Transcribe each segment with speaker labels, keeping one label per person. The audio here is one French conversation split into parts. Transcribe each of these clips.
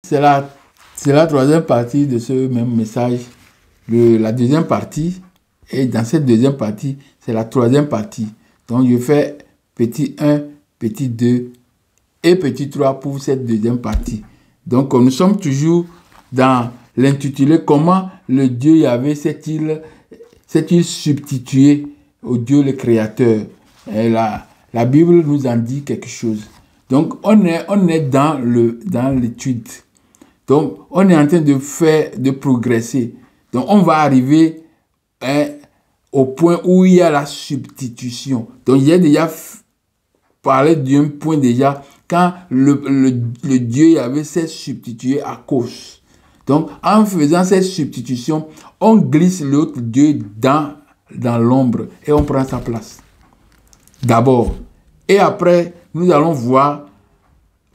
Speaker 1: C'est la troisième partie de ce même message. La deuxième partie, et dans cette deuxième partie, c'est la troisième partie. Donc, je fais petit 1, petit 2 et petit 3 pour cette deuxième partie. Donc, nous sommes toujours dans l'intitulé « Comment le Dieu Yahvé s'est-il substitué au Dieu le Créateur ?» Et la Bible nous en dit quelque chose. Donc, on est dans l'étude. Donc, on est en train de progresser. Donc, on va arriver au point où il y a la substitution. Donc, j'ai déjà parlé d'un point déjà quand le Dieu Yahvé s'est substitué à cause. Donc, en faisant cette substitution, on glisse l'autre Dieu dans l'ombre et on prend sa place. D'abord. Et après, nous allons voir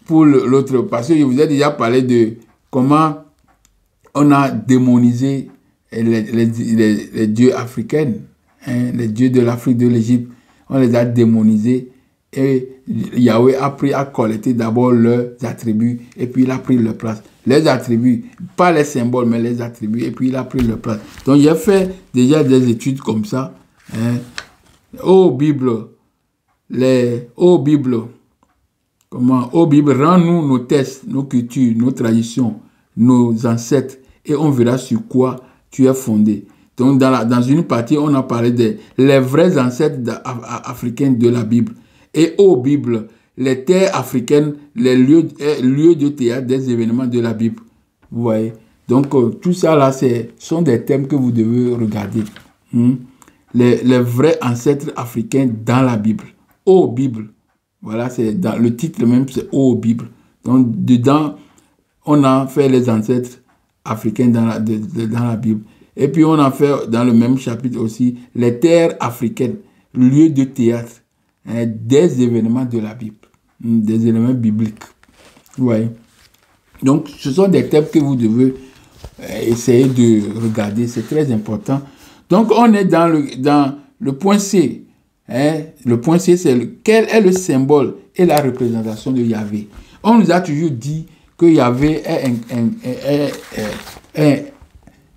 Speaker 1: pour l'autre, parce que je vous ai déjà parlé de comment on a démonisé les dieux africains, les dieux de l'Afrique, de l'Égypte. On les a démonisés et Yahweh a pris à collecter d'abord leurs attributs et puis il a pris leur place. Les attributs, pas les symboles, mais les attributs, et puis il a pris leur place. Donc j'ai fait déjà des études comme ça. Bible, rends-nous nos textes, nos cultures, nos traditions, nos ancêtres, et on verra sur quoi tu es fondé. Donc, dans une partie, on a parlé les vrais ancêtres africains de la Bible. Et Bible, les terres africaines, les lieux de théâtre des événements de la Bible. Vous voyez? Donc, tout ça là, sont des thèmes que vous devez regarder. Les vrais ancêtres africains dans la Bible. Bible. Voilà, c'est dans le titre même, c'est Bible. Donc, dedans, on a fait les ancêtres africains dans la Bible. Et puis, on a fait dans le même chapitre aussi les terres africaines, lieux de théâtre, des événements de la Bible, des éléments bibliques. Vous voyez? Donc, ce sont des thèmes que vous devez essayer de regarder. C'est très important. Donc, on est dans le point C. Le point C, c'est quel est le symbole et la représentation de Yahvé. On nous a toujours dit que Yahvé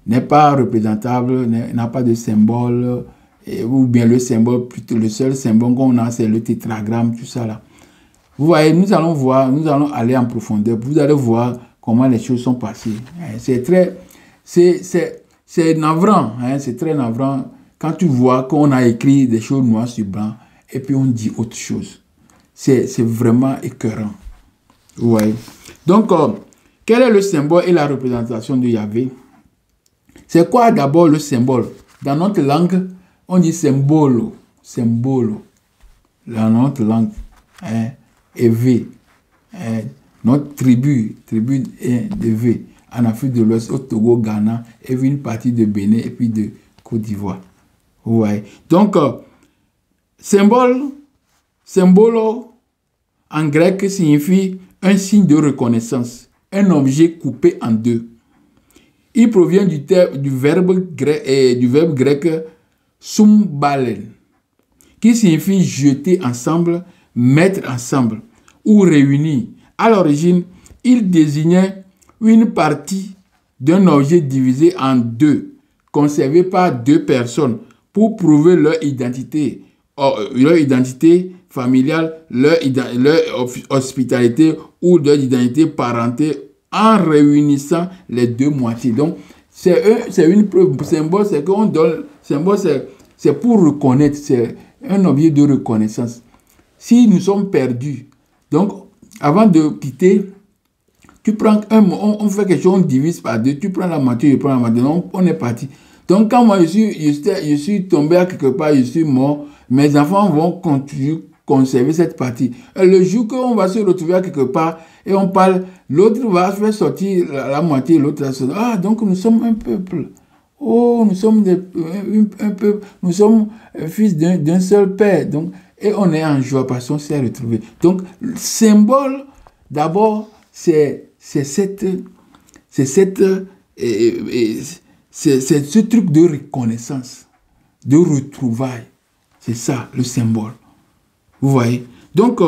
Speaker 1: n'est pas représentable, n'a pas de symbole, ou bien le symbole, plutôt le seul symbole qu'on a, c'est le tétragramme, tout ça là. Vous voyez, nous allons aller en profondeur, vous allez voir comment les choses sont passées. C'est navrant, c'est très navrant quand tu vois qu'on a écrit des choses noires sur blanc et puis on dit autre chose. C'est vraiment écœurant. Vous voyez. Donc, quel est le symbole et la représentation de Yahvé? C'est quoi d'abord le symbole? Dans notre langue, on dit symbolo. Symbolo. Dans notre langue, Evé. Notre tribu de V. En Afrique de l'Ouest, au Togo, Ghana, et une partie de Bénin et puis de Côte d'Ivoire. Vous voyez. Donc, symbolo, en grec, signifie un signe de reconnaissance, un objet coupé en deux. Il provient du verbe grec sumbalen, qui signifie jeter ensemble, mettre ensemble ou réunir. À l'origine, il désignait une partie d'un objet divisé en deux, conservé par deux personnes pour prouver leur identité familiale, leur hospitalité ou leur identité parentale en réunissant les deux moitiés. Donc, c'est une preuve. Symbole, c'est qu'on donne. Symbole, c'est pour reconnaître. C'est un objet de reconnaissance. Si nous sommes perdus, donc, avant de quitter, tu prends on fait quelque chose, on divise par deux, tu prends la moitié, je prends la moitié, donc on est parti. Donc, quand moi, je suis tombé à quelque part, je suis mort, mes enfants vont continuer conserver cette partie. Et le jour qu'on va se retrouver à quelque part et on parle, l'autre va faire sortir la moitié, l'autre va sortir. Ah, donc nous sommes un peuple. Oh, nous sommes un peuple. Nous sommes fils d'un seul père. Donc, et on est en joie parce qu'on s'est retrouvé. Donc, le symbole, d'abord, c'est ce truc de reconnaissance, de retrouvailles. C'est ça, le symbole. Vous voyez? Donc,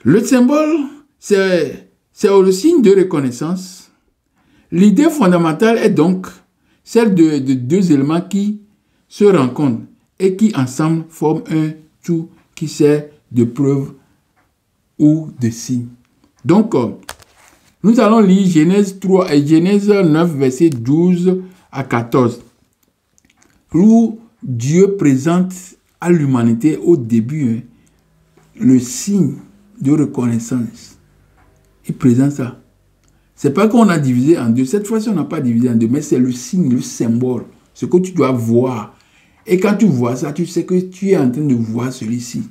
Speaker 1: le symbole, c'est c'est le signe de reconnaissance. L'idée fondamentale est donc celle de deux éléments qui se rencontrent et qui ensemble forment un tout qui sert de preuve ou de signe. Donc, nous allons lire Genèse 9, verset 12 à 14, où Dieu présente à l'humanité au début le signe de reconnaissance. Il présente ça. C'est pas qu'on a divisé en deux. Cette fois-ci, on n'a pas divisé en deux, mais c'est le signe, le symbole, ce que tu dois voir. Et quand tu vois ça, tu sais que tu es en train de voir celui-ci.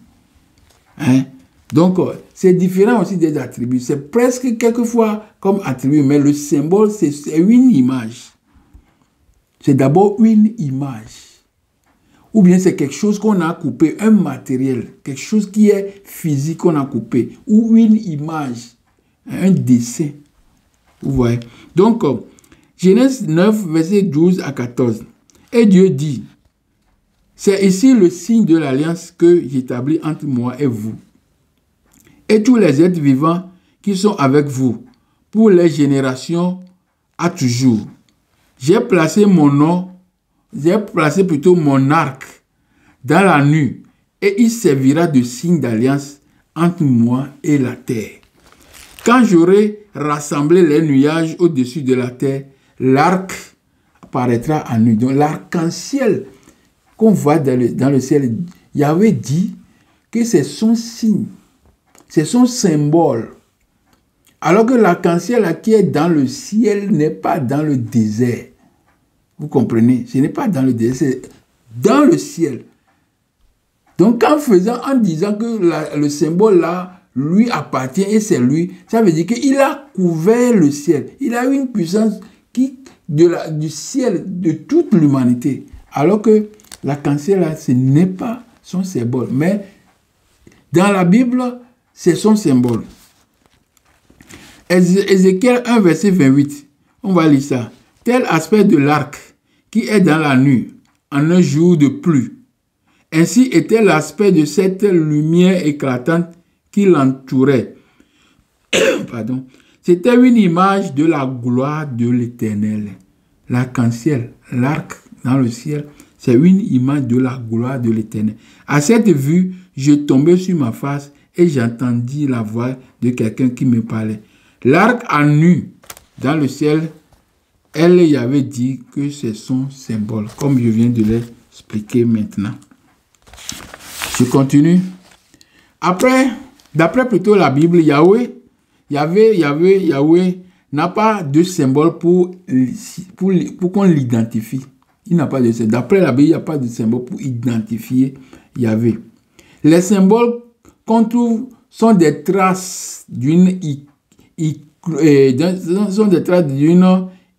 Speaker 1: Hein? Donc, c'est différent aussi des attributs. C'est presque quelquefois comme attribut, mais le symbole, c'est une image. C'est d'abord une image. Ou bien c'est quelque chose qu'on a coupé, un matériel, quelque chose qui est physique qu'on a coupé, ou une image, un dessin. Vous voyez? Donc, Genèse 9, verset 12 à 14. Et Dieu dit, c'est ici le signe de l'alliance que j'établis entre moi et vous, et tous les êtres vivants qui sont avec vous, pour les générations à toujours. J'ai placé plutôt mon arc dans la nuit, et il servira de signe d'alliance entre moi et la terre. Quand j'aurai rassemblé les nuages au-dessus de la terre, l'arc apparaîtra à nu. Donc l'arc-en-ciel qu'on voit dans le ciel, Yahweh dit que c'est son signe, c'est son symbole. Alors que l'arc-en-ciel qui est dans le ciel n'est pas dans le désert. Vous comprenez? Ce n'est pas dans le désert, c'est dans le ciel. Donc en disant que le symbole là, lui appartient et c'est lui, ça veut dire qu'il a couvert le ciel. Il a une puissance du ciel, de toute l'humanité. Alors que l'arc-en-ciel là, ce n'est pas son symbole. Mais dans la Bible, c'est son symbole. Ézéchiel 1, verset 28. On va lire ça. Tel aspect de l'arc qui est dans la nuit, en un jour de pluie. Ainsi était l'aspect de cette lumière éclatante qui l'entourait. Pardon. C'était une image de la gloire de l'Éternel. L'arc-en-ciel, l'arc dans le ciel, c'est une image de la gloire de l'Éternel. À cette vue, je tombais sur ma face et j'entendis la voix de quelqu'un qui me parlait. L'arc en nu dans le ciel, elle y avait dit que c'est son symbole, comme je viens de l'expliquer maintenant. Je continue. D'après plutôt la Bible, Yahweh n'a pas de symbole pour qu'on l'identifie. Il n'a pas de symbole. D'après la Bible, il n'y a pas de symbole pour identifier Yahweh. Les symboles qu'on trouve sont des traces d'une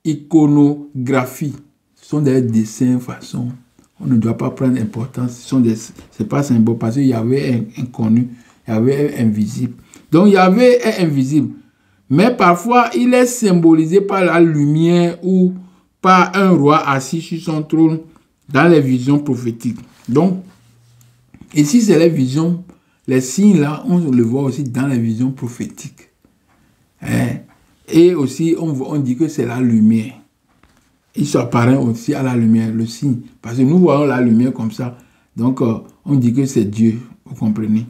Speaker 1: iconographie. Ce sont des dessins, façon. On ne doit pas prendre importance. Ce n'est pas symbole parce qu'il y avait inconnu, il y avait invisible. Donc Yahweh est invisible. Mais parfois, il est symbolisé par la lumière ou par un roi assis sur son trône dans les visions prophétiques. Donc, ici, c'est les visions, les signes là, on le voit aussi dans les visions prophétiques. Et aussi, on dit que c'est la lumière. Il s'apparaît aussi à la lumière, le signe. Parce que nous voyons la lumière comme ça. Donc, on dit que c'est Dieu. Vous comprenez?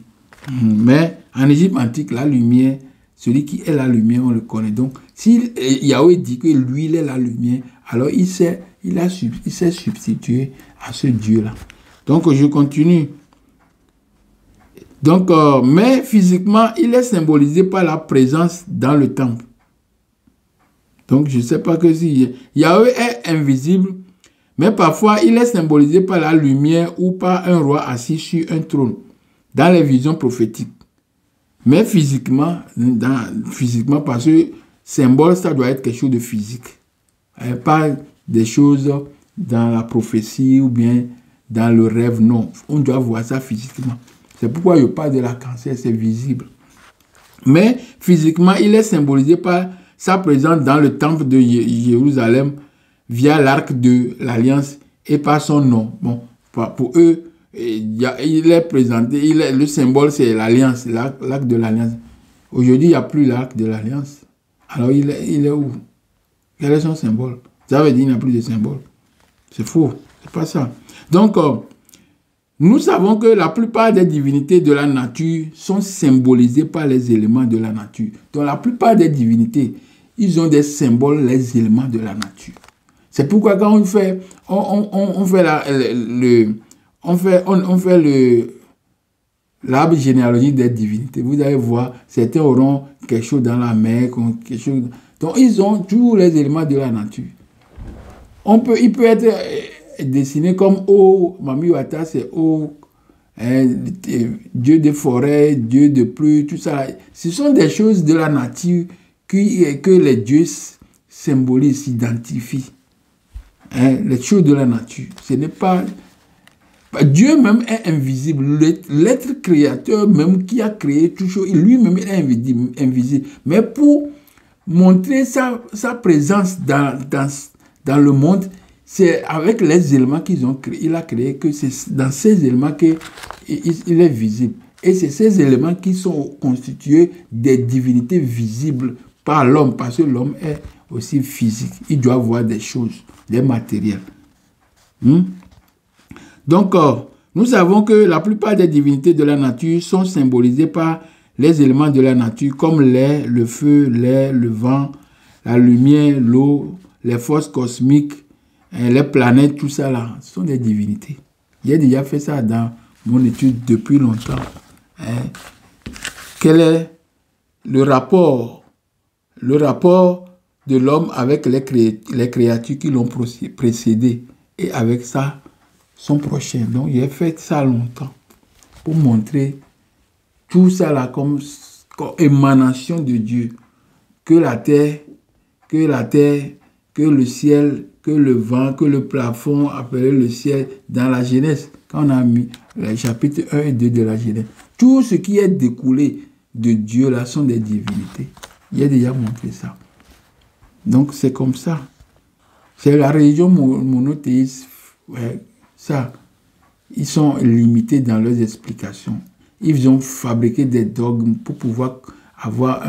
Speaker 1: Mais en Égypte antique, la lumière, celui qui est la lumière, on le connaît. Donc, si Yahweh dit que lui, il est la lumière, alors il s'est substitué à ce Dieu-là. Donc, je continue. Donc, mais physiquement, il est symbolisé par la présence dans le temple. Donc, je ne sais pas que si Yahweh est invisible, mais parfois, il est symbolisé par la lumière ou par un roi assis sur un trône, dans les visions prophétiques. Mais physiquement, parce que symbole, ça doit être quelque chose de physique. Pas des choses dans la prophétie ou bien dans le rêve, non. On doit voir ça physiquement. C'est pourquoi je parle de l'arc-en-ciel, c'est visible. Mais physiquement, il est symbolisé par sa présence dans le temple de Jérusalem via l'arc de l'alliance et par son nom. Bon, pour eux, il est présenté, le symbole c'est l'alliance, l'arc de l'alliance. Aujourd'hui, il n'y a plus l'arc de l'alliance. Alors il est où? Quel est son symbole? Ça veut dire qu'il n'y a plus de symbole. C'est faux. C'est pas ça. Donc, nous savons que la plupart des divinités de la nature sont symbolisées par les éléments de la nature. Donc, la plupart des divinités, ils ont des symboles, les éléments de la nature. C'est pourquoi quand on fait, l'arbre généalogique des divinités, vous allez voir, certains auront quelque chose dans la mer, quelque chose. Donc, ils ont tous les éléments de la nature. Il peut être dessiné comme O, Mami Wata, c'est O, Dieu des forêts, Dieu de pluie, tout ça. Ce sont des choses de la nature que les dieux symbolisent, s'identifient. Les choses de la nature. Ce n'est pas... Dieu même est invisible. L'être créateur même qui a créé tout chose, lui-même est invisible. Mais pour montrer sa présence dans le monde, c'est avec les éléments qu'ils ont créés. Il a créé que c'est dans ces éléments qu'il est visible. Et c'est ces éléments qui sont constitués des divinités visibles par l'homme, parce que l'homme est aussi physique. Il doit voir des choses, des matériels. Donc, nous savons que la plupart des divinités de la nature sont symbolisées par les éléments de la nature, comme l'air, le feu, l'air, le vent, la lumière, l'eau, les forces cosmiques, les planètes, tout ça là, ce sont des divinités. J'ai déjà fait ça dans mon étude depuis longtemps. Quel est le rapport de l'homme avec les créatures qui l'ont précédé et avec ça, son prochain. Donc, j'ai fait ça longtemps pour montrer tout ça là comme émanation de Dieu. Que la terre, que le ciel, que le vent, que le plafond, appelé le ciel, dans la Genèse, quand on a mis les chapitres 1 et 2 de la Genèse, tout ce qui est découlé de Dieu là sont des divinités. J'ai déjà montré ça. Donc, c'est comme ça. C'est la religion monothéiste. Ouais, ça. Ils sont limités dans leurs explications. Ils ont fabriqué des dogmes pour pouvoir avoir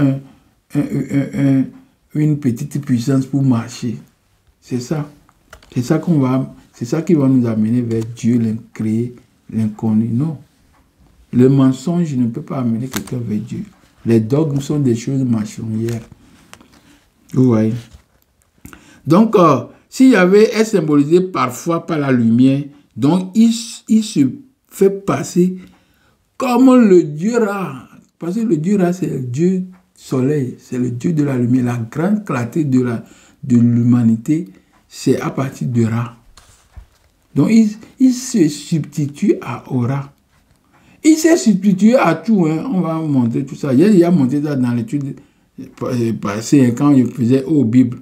Speaker 1: une petite puissance pour marcher. C'est ça. C'est ça qui va nous amener vers Dieu, l'incréé, l'inconnu. Non. Le mensonge ne peut pas amener quelqu'un vers Dieu. Les dogmes sont des choses mensongères. Vous voyez. Donc, si Yahvé est symbolisé parfois par la lumière, donc il se fait passer comme le Dieu Ra. Parce que le Dieu Ra, c'est le Dieu soleil, c'est le Dieu de la lumière. La grande clarté de l'humanité, c'est à partir de Ra. Donc, il se substitue à Ora. Il s'est substitué à tout. On va montrer tout ça. J'ai déjà montré ça dans l'étude passée, quand je faisais au Bible.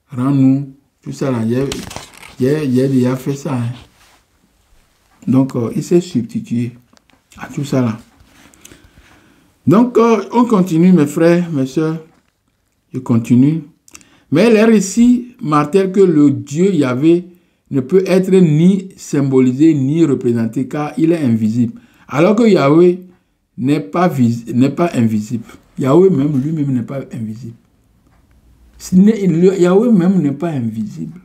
Speaker 1: Rends-nous tout ça là. J'ai déjà fait ça. Donc, il s'est substitué à tout ça là. Donc, on continue, mes frères, mes soeurs. Je continue. Mais les récits martèlent que le Dieu Yahvé ne peut être ni symbolisé ni représenté car il est invisible. Alors que Yahvé n'est pas invisible. Yahvé même, lui-même n'est pas invisible. Yahvé même n'est pas invisible.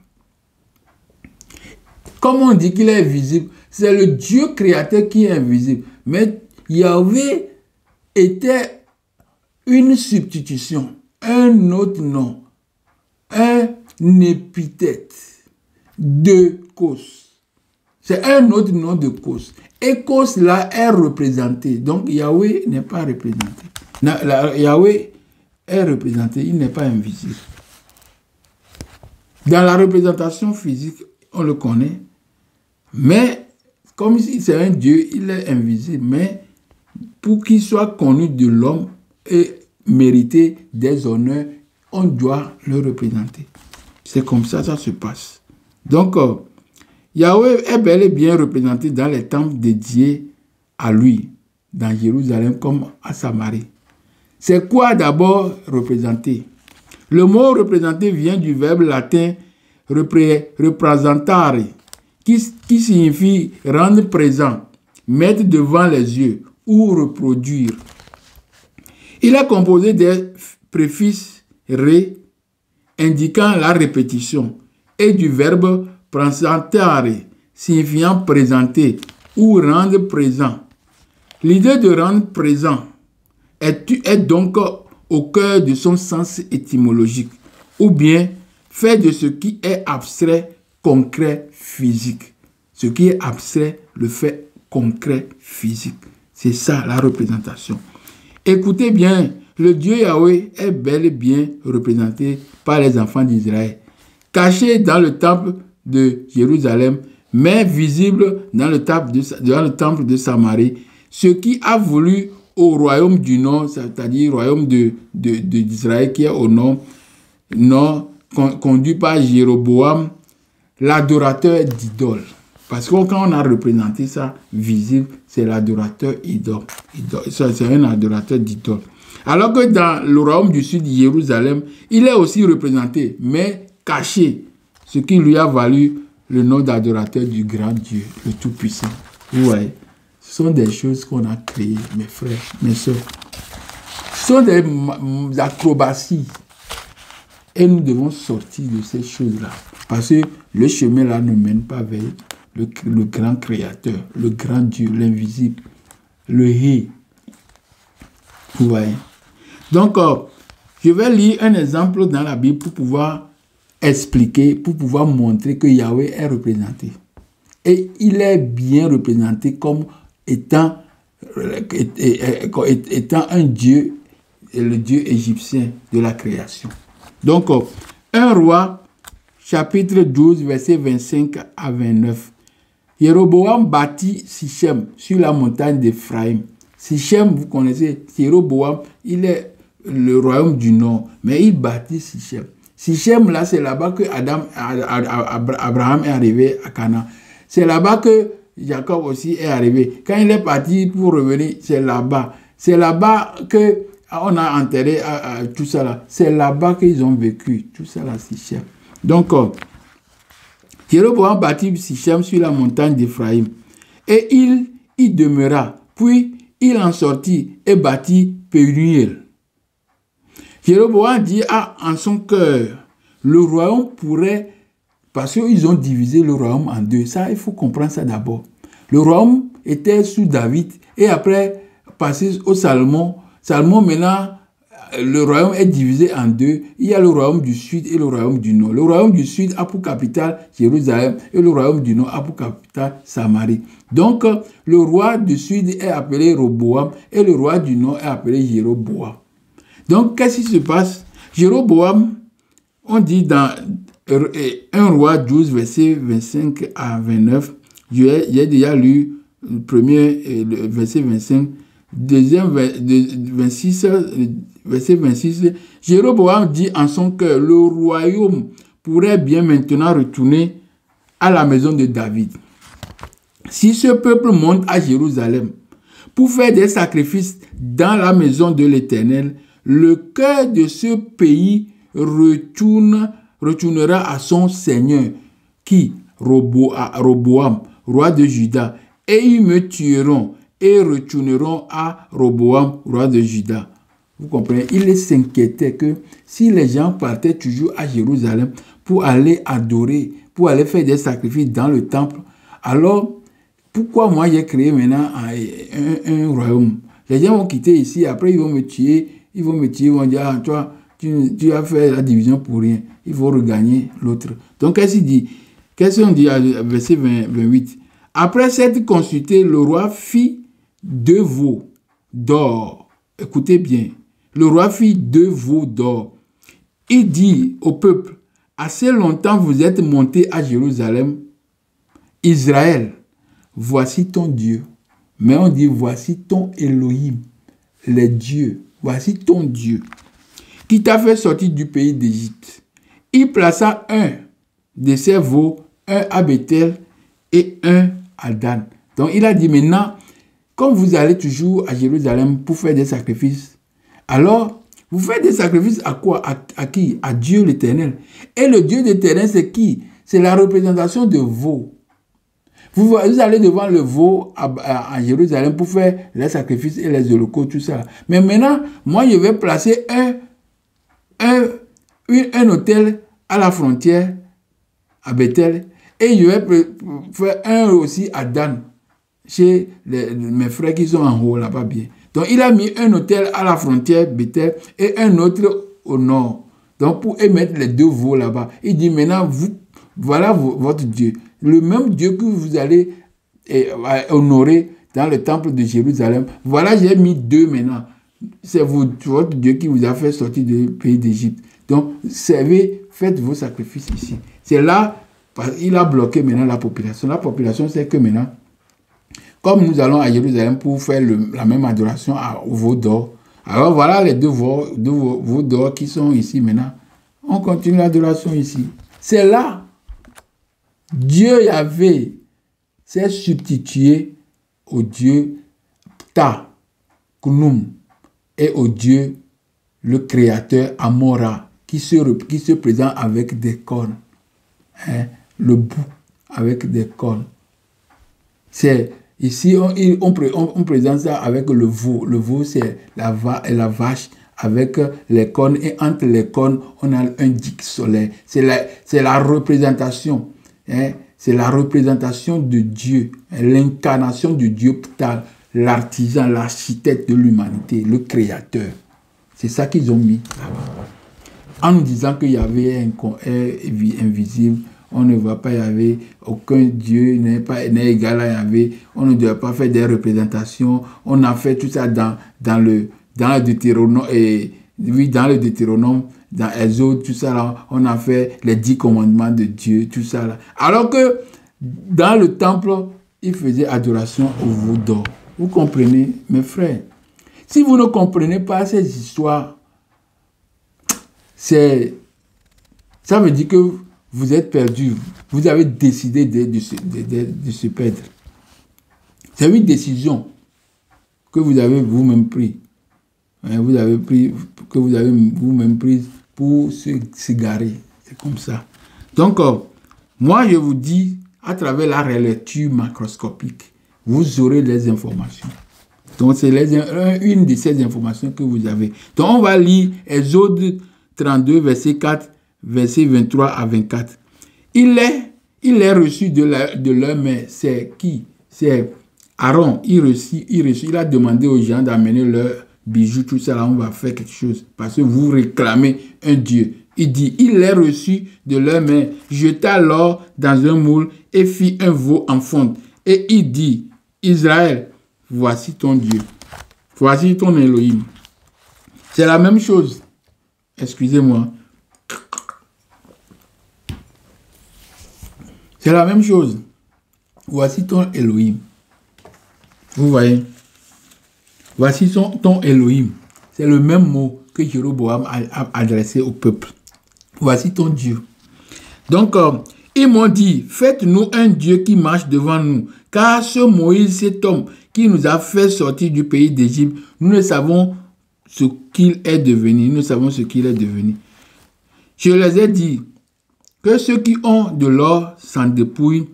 Speaker 1: Comment on dit qu'il est invisible? C'est le Dieu créateur qui est invisible. Mais Yahvé était une substitution, un autre nom, un épithète de cause. C'est un autre nom de cause. Et cause là est représenté. Donc Yahvé n'est pas représenté. Yahvé est représenté, il n'est pas invisible. Dans la représentation physique, on le connaît. Mais comme si c'est un Dieu, il est invisible. Mais pour qu'il soit connu de l'homme et mériter des honneurs, on doit le représenter. C'est comme ça, ça se passe. Donc, Yahvé est bel et bien représenté dans les temples dédiés à lui, dans Jérusalem comme à Samarie. C'est quoi d'abord représenter? Le mot représenter vient du verbe latin representare, qui signifie rendre présent, mettre devant les yeux ou reproduire. Il est composé des préfixes ré, indiquant la répétition, et du verbe presentare, signifiant présenter ou rendre présent. L'idée de rendre présent est donc au cœur de son sens étymologique, ou bien faire de ce qui est abstrait, concret, physique. Ce qui est abstrait, le fait concret, physique. C'est ça la représentation. Écoutez bien, le Dieu Yahweh est bel et bien représenté par les enfants d'Israël, caché dans le temple de Jérusalem, mais visible dans le temple de Samarie, ce qui a voulu au royaume du nord, c'est-à-dire au royaume d'Israël qui est au nord, conduit par Jéroboam, l'adorateur d'idoles. Parce que quand on a représenté ça visible, c'est l'adorateur idole. C'est un adorateur d'idole. Alors que dans le royaume du sud, Jérusalem, il est aussi représenté, mais caché, ce qui lui a valu le nom d'adorateur du grand Dieu, le Tout-Puissant. Vous voyez, ce sont des choses qu'on a créées, mes frères, mes soeurs. Ce sont des acrobaties. Et nous devons sortir de ces choses-là. Parce que le chemin-là ne mène pas vers le grand créateur, le grand Dieu, l'invisible, le Hé. Vous voyez. Donc, je vais lire un exemple dans la Bible pour pouvoir expliquer, pour pouvoir montrer que Yahweh est représenté. Et il est bien représenté comme étant un Dieu, le Dieu égyptien de la création. Donc, 1 Roi, chapitre 12, versets 25 à 29. Jéroboam bâtit Sichem sur la montagne d'Éphraïm. Sichem, vous connaissez, Jéroboam, il est le royaume du nord, mais il bâtit Sichem. Sichem, là, c'est là-bas que Abraham est arrivé à Canaan. C'est là-bas que Jacob aussi est arrivé. Quand il est parti pour revenir, c'est là-bas. C'est là-bas qu'on a enterré tout ça là. C'est là-bas qu'ils ont vécu. Tout ça là, Sichem. Donc, Jéroboam bâtit Sichem sur la montagne d'Éphraïm. Et il y demeura. Puis, il en sortit et bâtit Pénuel. Jéroboam dit en son cœur, le royaume pourrait, parce qu'ils ont divisé le royaume en deux. Ça, il faut comprendre ça d'abord. Le royaume était sous David et après, passé au Salomon. Salomon, maintenant, le royaume est divisé en deux. Il y a le royaume du sud et le royaume du nord. Le royaume du sud a pour capitale Jérusalem et le royaume du nord a pour capitale Samarie. Donc, le roi du sud est appelé Roboam et le roi du nord est appelé Jéroboam. Donc, qu'est-ce qui se passe? Jéroboam, on dit dans 1 Roi 12, verset 25 à 29, j'ai déjà lu le premier verset 25, deuxième verset 26, Jéroboam dit en son cœur, le royaume pourrait bien maintenant retourner à la maison de David. Si ce peuple monte à Jérusalem pour faire des sacrifices dans la maison de l'Éternel, le cœur de ce pays retournera à son Seigneur, qui, Roboam, roi de Juda, et ils me tueront et retourneront à Roboam, roi de Juda. Vous comprenez? Il s'inquiétait que si les gens partaient toujours à Jérusalem pour aller adorer, pour aller faire des sacrifices dans le temple, alors pourquoi moi j'ai créé maintenant un royaume? Les gens vont quitter ici, après ils vont me tuer. Ils vont me tuer, ils vont dire, ah, toi, tu as fait la division pour rien. Il faut regagner l'autre. Donc, qu'est-ce qu'il dit? Qu'est-ce qu'on dit à verset 28? Après s'être consulté, le roi fit 2 veaux d'or. Écoutez bien. Le roi fit 2 veaux d'or. Il dit au peuple, assez longtemps vous êtes montés à Jérusalem. Israël, voici ton Dieu. Mais on dit, voici ton Elohim, les dieux. Voici ton Dieu, qui t'a fait sortir du pays d'Égypte. Il plaça un de ses veaux, un à Bethel et un à Dan. Donc il a dit maintenant, comme vous allez toujours à Jérusalem pour faire des sacrifices, alors vous faites des sacrifices à quoi? À qui? À Dieu l'Éternel. Et le Dieu l'Éternel, c'est qui? C'est la représentation de veau. Vous allez devant le veau à Jérusalem pour faire les sacrifices et les holocaustes, tout ça. Mais maintenant, moi, je vais placer un un autel à la frontière, à Bethel, et je vais faire un aussi à Dan, chez mes frères qui sont en haut là-bas bien. Donc il a mis un autel à la frontière, Bethel, et un autre au nord. Donc pour émettre les deux veaux là-bas, il dit maintenant, voilà votre Dieu. Le même Dieu que vous allez honorer dans le temple de Jérusalem. Voilà, j'ai mis deux maintenant. C'est votre Dieu qui vous a fait sortir du pays d'Égypte. Donc, servez, faites vos sacrifices ici. C'est là, il a bloqué maintenant la population. La population sait que maintenant, comme nous allons à Jérusalem pour faire la même adoration au veau d'or, alors voilà les deux veaux d'or qui sont ici maintenant. On continue l'adoration ici. C'est là, Dieu Yahvé s'est substitué au Dieu Ptah, Khnum, et au Dieu, le créateur Amora, qui se présente avec des cornes. Hein, le bouc avec des cornes. C'est ici, on présente ça avec le veau. Le veau, c'est la vache avec les cornes. Et entre les cornes, on a un disque solaire. C'est la représentation. Hein, c'est la représentation de Dieu. L'incarnation de Dieu Ptah, l'artisan, l'architecte de l'humanité, le créateur. C'est ça qu'ils ont mis là-bas. En nous disant qu'il y avait un invisible, on ne voit pas Yahvé, aucun Dieu n'est égal à Yahvé, on ne doit pas faire des représentations, on a fait tout ça dans le Deutéronome, dans le Deutéronome, dans Exode, tout ça là, on a fait les 10 commandements de Dieu, tout ça là. Alors que dans le temple, ils faisaient adoration au veau d'or. Vous comprenez, mes frères? Si vous ne comprenez pas ces histoires, ça veut dire que vous êtes perdu. Vous avez décidé de se perdre. C'est une décision que vous avez vous-même prise. Que vous avez vous-même prise pour s'égarer. C'est comme ça. Donc, moi, je vous dis, à travers la relecture macroscopique, vous aurez les informations. Donc, c'est une de ces informations que vous avez. Donc, on va lire Exode 32, verset 4, verset 23 à 24. Il est reçu de leur main. C'est qui? C'est Aaron. Il a demandé aux gens d'amener leurs bijoux, tout ça. Là, on va faire quelque chose. Parce que vous réclamez un Dieu. Il dit, il est reçu de leur main, jeta l'or dans un moule et fit un veau en fonte. Et il dit, Israël, voici ton Dieu. Voici ton Elohim. C'est la même chose. Excusez-moi. C'est la même chose. Voici ton Elohim. Vous voyez? Voici ton Elohim. C'est le même mot que Jéroboam a adressé au peuple. Voici ton Dieu. Donc, ils m'ont dit, faites-nous un Dieu qui marche devant nous. Car ce Moïse, cet homme qui nous a fait sortir du pays d'Égypte, nous ne savons ce qu'il est devenu. Nous savons ce qu'il est devenu. Je les ai dit que ceux qui ont de l'or s'en dépouillent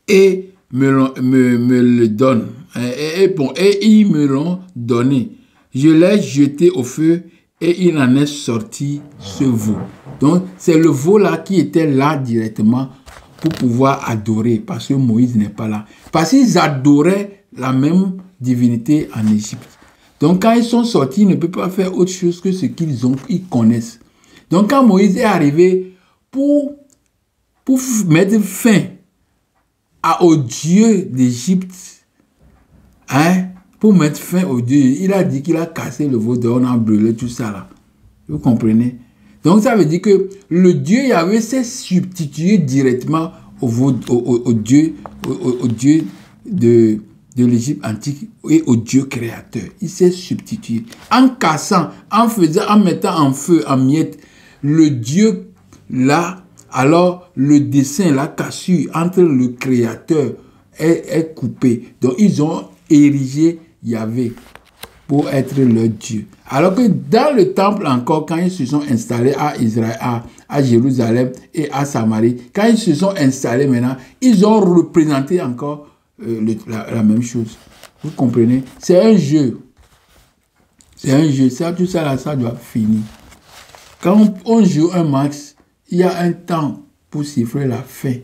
Speaker 1: et me le donnent. Et ils me l'ont donné. Je l'ai jeté au feu et il en est sorti ce veau. Donc, c'est le veau là qui était là directement pour pouvoir adorer parce que Moïse n'est pas là. Parce qu'ils adoraient la même divinité en Égypte. Donc, quand ils sont sortis, ils ne peuvent pas faire autre chose que ce qu'ils connaissent. Donc, quand Moïse est arrivé pour mettre fin au Dieu d'Égypte, hein, pour mettre fin au Dieu, il a dit qu'il a cassé le veau d'or, on a brûlé tout ça là. Vous comprenez? Donc, ça veut dire que le Dieu Yahvé s'est substitué directement au Dieu de l'Égypte antique et au Dieu créateur. Il s'est substitué. En cassant, en mettant en feu, en miettes, le Dieu là, alors le dessin, la cassure entre le créateur est coupé. Donc, ils ont érigé Yahvé pour être leur Dieu. Alors que dans le temple encore, quand ils se sont installés à Israël, à Jérusalem et à Samarie, quand ils se sont installés maintenant, ils ont représenté encore la même chose. Vous comprenez? C'est un jeu. C'est un jeu. Ça, tout ça là, ça doit finir. Quand on joue un match, il y a un temps pour siffler la fin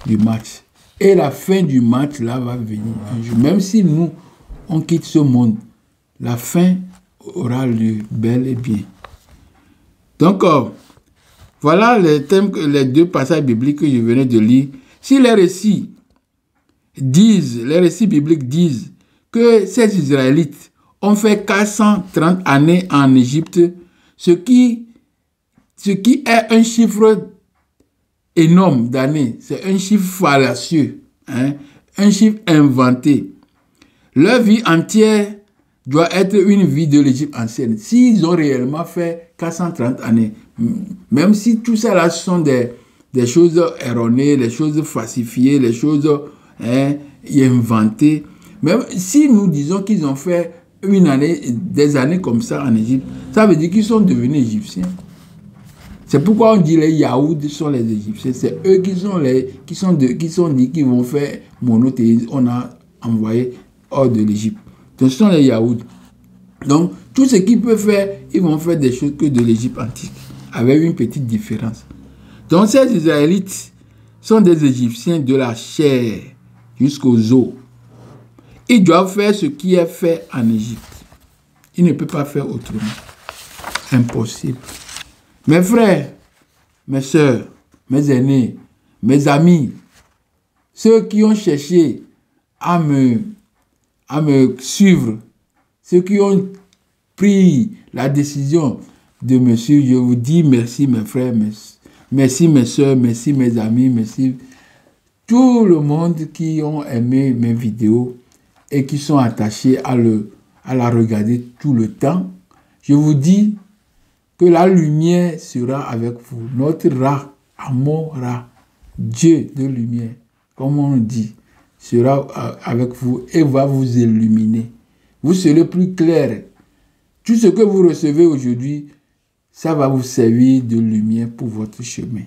Speaker 1: du match. Et la fin du match, là, va venir un jour. Même si nous, on quitte ce monde, la fin aura lieu bel et bien. Donc, voilà les deux passages bibliques que je venais de lire. Si les récits bibliques disent que ces Israélites ont fait 430 années en Égypte, ce qui est un chiffre énorme d'années, c'est un chiffre fallacieux, hein, un chiffre inventé. Leur vie entière doit être une vie de l'Égypte ancienne. S'ils ont réellement fait 430 années, même si tout ça là sont des choses erronées, les choses falsifiées, les choses inventées, même si nous disons qu'ils ont fait des années comme ça en Égypte, ça veut dire qu'ils sont devenus égyptiens. C'est pourquoi on dit les Yaouds sont les Égyptiens. C'est eux qui sont dit qu'ils vont faire monothéisme. On a envoyé hors de l'Égypte. Donc ce sont les Yaouds. Donc tout ce qu'ils peuvent faire, ils vont faire des choses que de l'Égypte antique, avec une petite différence. Donc ces Israélites sont des Égyptiens de la chair jusqu'aux os. Ils doivent faire ce qui est fait en Égypte. Ils ne peuvent pas faire autrement. Impossible. Mes frères, mes soeurs, mes aînés, mes amis, ceux qui ont cherché à me suivre, ceux qui ont pris la décision de me suivre, je vous dis merci mes frères, merci mes soeurs, merci mes amis, merci tout le monde qui ont aimé mes vidéos et qui sont attachés à la regarder tout le temps. Je vous dis que la lumière sera avec vous. Notre Ra, Amon Ra, Dieu de lumière, comme on dit, sera avec vous et va vous illuminer. Vous serez plus clair. Tout ce que vous recevez aujourd'hui, ça va vous servir de lumière pour votre chemin,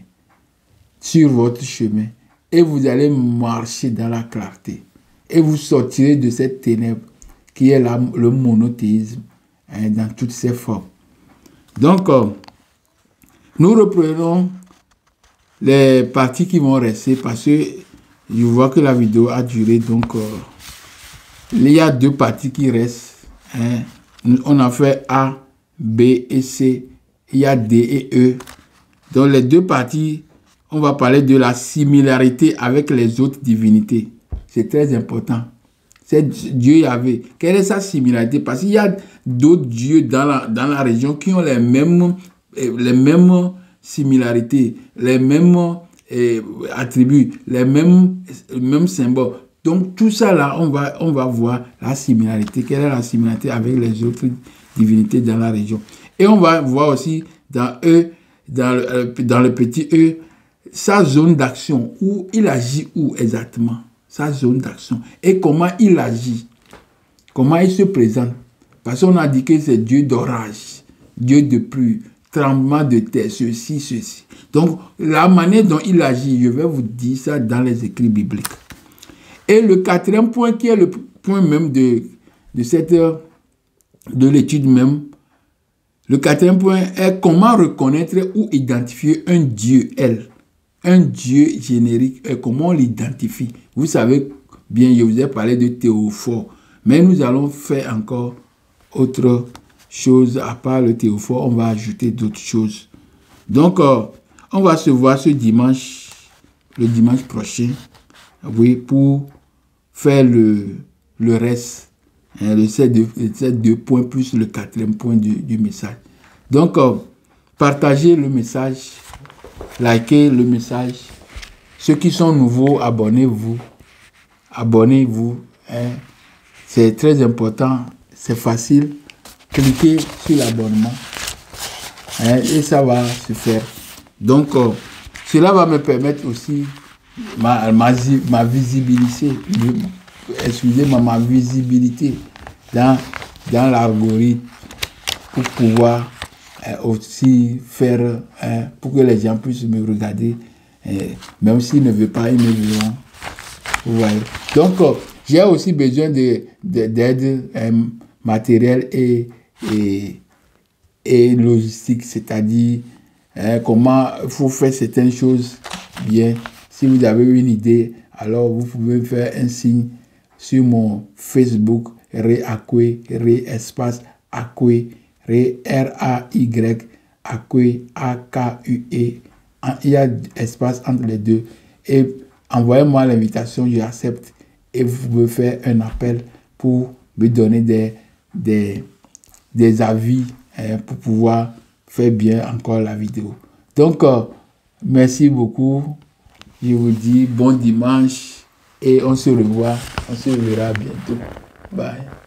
Speaker 1: sur votre chemin. Et vous allez marcher dans la clarté. Et vous sortirez de cette ténèbre qui est le monothéisme, dans toutes ses formes. Donc, nous reprenons les parties qui vont rester parce que je vois que la vidéo a duré. Donc, il y a deux parties qui restent. Hein. On a fait A, B et C. Il y a D et E. Dans les deux parties, on va parler de la similarité avec les autres divinités. C'est très important. C'est Dieu Yahvé. Quelle est sa similarité? Parce qu'il y a d'autres dieux dans la région qui ont les mêmes similarités, les mêmes attributs, les mêmes symboles. Donc tout ça là, on va voir la similarité. Quelle est la similarité avec les autres divinités dans la région? Et on va voir aussi dans le petit E, sa zone d'action, où il agit où exactement? Sa zone d'action. Et comment il agit? Comment il se présente? Parce qu'on a dit que c'est Dieu d'orage, Dieu de pluie, tremblement de terre, ceci. Donc, la manière dont il agit, je vais vous dire ça dans les écrits bibliques. Et le quatrième point, qui est le point même de l'étude même, le quatrième point est comment reconnaître ou identifier un Dieu, un Dieu générique, et comment on l'identifie. Vous savez bien, je vous ai parlé de théophore, mais nous allons faire encore autre chose. À part le théophore, on va ajouter d'autres choses. Donc, on va se voir le dimanche prochain, oui, pour faire le reste, hein, ces deux points plus le quatrième point du message. Donc, partagez le message, likez le message. Ceux qui sont nouveaux, abonnez-vous. Abonnez-vous. Hein. C'est très important. C'est facile. Cliquez sur l'abonnement. Hein, et ça va se faire. Donc, cela va me permettre aussi ma visibilité. Excusez-moi, ma visibilité dans l'algorithme pour pouvoir aussi faire, pour que les gens puissent me regarder. Même s'ils ne veulent pas, ils me verront. Vous voyez. Donc, j'ai aussi besoin d'aide matérielle et et logistique, c'est-à-dire comment il faut faire certaines choses bien. Si vous avez une idée, alors vous pouvez faire un signe sur mon Facebook, Ray Akwe, Ray espace Akwe, Ray R-A-Y, Akwe, A-K-U-E. Il y a espace entre les deux. Et envoyez-moi l'invitation, je accepte. Et vous pouvez faire un appel pour me donner des avis pour pouvoir faire bien encore la vidéo. Donc, merci beaucoup. Je vous dis bon dimanche et on se revoit, on se verra bientôt. Bye.